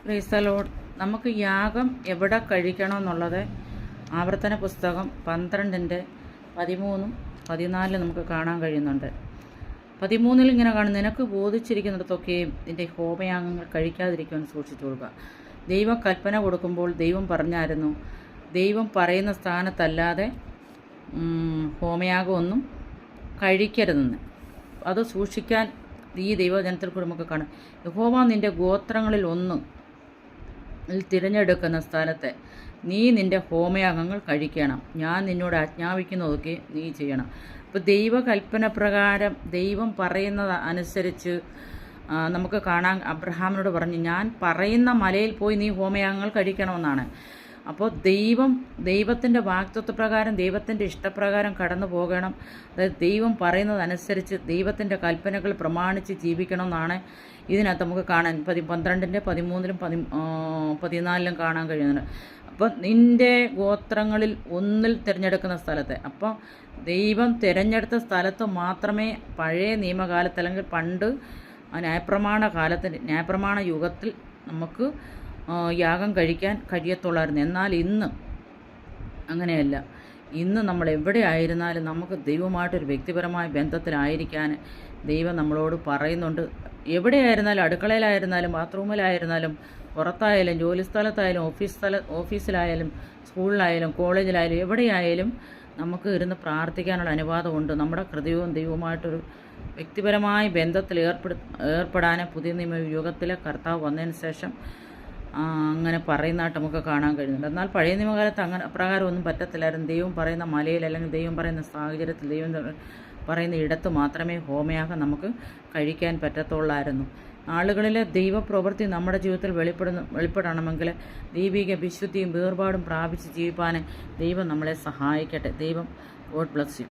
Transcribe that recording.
Praise the Lord. നമുക്ക് യാഗം എവിടെ കഴിക്കണമെന്നുള്ളത് ആവർത്തന പുസ്തകം 12-ന്റെ 13-ഉം 14-ഉം നമുക്ക് കാണാൻ കഴിയുന്നുണ്ട്. 13-ൽ ഇങ്ങനെ കാണും, നിനക്ക് ബോധിച്ചിരിക്കുന്നിടത്തൊക്കെയും നിന്റെ ഹോമയാഗങ്ങൾ കഴിക്കാതിരിക്കുവാൻ സൂക്ഷിച്ചുകൊള്ളുക. ദൈവം കൽപ്പന കൊടുക്കുമ്പോൾ ദൈവം പറഞ്ഞായിരുന്നു, ദൈവം പറയുന്ന സ്ഥാനത്തല്ലാതെ ഹോമയാഗമൊന്നും കഴിക്കരുതെന്ന്. അത് സൂക്ഷിക്കാൻ ഈ ദൈവജനത്തിൽ കൂടി നമുക്ക് കാണാം. യഹോവ നിൻ്റെ ഗോത്രങ്ങളിൽ ഒന്ന് തിരഞ്ഞെടുക്കുന്ന സ്ഥലത്തെ നീ നിൻ്റെ ഹോമയാഗങ്ങൾ കഴിക്കണം. ഞാൻ നിന്നോട് ആജ്ഞാപിക്കുന്നതൊക്കെ നീ ചെയ്യണം. അപ്പോൾ ദൈവകൽപ്പന പ്രകാരം ദൈവം പറയുന്നത് അനുസരിച്ച് നമുക്ക് കാണാൻ അബ്രഹാമിനോട് പറഞ്ഞു, ഞാൻ പറയുന്ന മലയിൽ പോയി നീ ഹോമയാഗങ്ങൾ കഴിക്കണമെന്നാണ്. അപ്പോൾ ദൈവത്തിൻ്റെ വാഗ്ദത്വപ്രകാരം ദൈവത്തിൻ്റെ ഇഷ്ടപ്രകാരം കടന്നു പോകണം. അതായത് ദൈവം പറയുന്നതനുസരിച്ച് ദൈവത്തിൻ്റെ കൽപ്പനകൾ പ്രമാണിച്ച് ജീവിക്കണം എന്നാണ് ഇതിനകത്ത് നമുക്ക് കാണാൻ 12-ന്റെ 13-ലും 14-ലും കാണാൻ കഴിയുന്നുണ്ട്. അപ്പോൾ നിൻ്റെ ഗോത്രങ്ങളിൽ ഒന്നിൽ തിരഞ്ഞെടുക്കുന്ന സ്ഥലത്തെ, അപ്പോൾ ദൈവം തിരഞ്ഞെടുത്ത സ്ഥലത്ത് മാത്രമേ പഴയ നിയമകാലത്ത് അല്ലെങ്കിൽ പണ്ട് ന്യായപ്രമാണ യുഗത്തിൽ നമുക്ക് യാഗം കഴിക്കാൻ കഴിയത്തുള്ളായിരുന്നു. എന്നാൽ ഇന്ന് അങ്ങനെയല്ല. ഇന്ന് നമ്മൾ എവിടെ ആയിരുന്നാലും നമുക്ക് ദൈവമായിട്ടൊരു വ്യക്തിപരമായ ബന്ധത്തിലായിരിക്കാൻ ദൈവം നമ്മളോട് പറയുന്നുണ്ട്. എവിടെയായിരുന്നാലും, അടുക്കളയിലായിരുന്നാലും, ബാത്റൂമിലായിരുന്നാലും, പുറത്തായാലും, ജോലിസ്ഥലത്തായാലും, ഓഫീസിലായാലും, സ്കൂളിലായാലും, കോളേജിലായാലും, എവിടെയായാലും നമുക്ക് ഇരുന്ന് പ്രാർത്ഥിക്കാനുള്ള അനുവാദമുണ്ട്. നമ്മുടെ ഹൃദയവും ദൈവവുമായിട്ടൊരു വ്യക്തിപരമായ ബന്ധത്തിൽ ഏർപ്പെടാൻ പുതിയ നിയമ യുഗത്തിലെ കർത്താവ് വന്നതിന് ശേഷം അങ്ങനെ പറയുന്നതായിട്ട് നമുക്ക് കാണാൻ കഴിയുന്നുണ്ട്. എന്നാൽ പഴയ നിയമകാലത്ത് അങ്ങനെ അപ്രകാരം ഒന്നും പറ്റത്തില്ലായിരുന്നു. ദൈവം പറയുന്ന മലയിൽ അല്ലെങ്കിൽ ദൈവം പറയുന്ന സാഹചര്യത്തിൽ ദൈവം പറയുന്ന ഇടത്ത് മാത്രമേ ഹോമയാഗം നമുക്ക് കഴിക്കാൻ പറ്റത്തുള്ളായിരുന്നു. ആളുകളിലെ ദൈവപ്രവൃത്തി നമ്മുടെ ജീവിതത്തിൽ വെളിപ്പെടണമെങ്കിൽ ദൈവിക വിശുദ്ധിയും വേർപാടും പ്രാപിച്ച് ജീവിപ്പാൻ ദൈവം നമ്മളെ സഹായിക്കട്ടെ. ദൈവം ഗോഡ് ബ്ലസ് യു.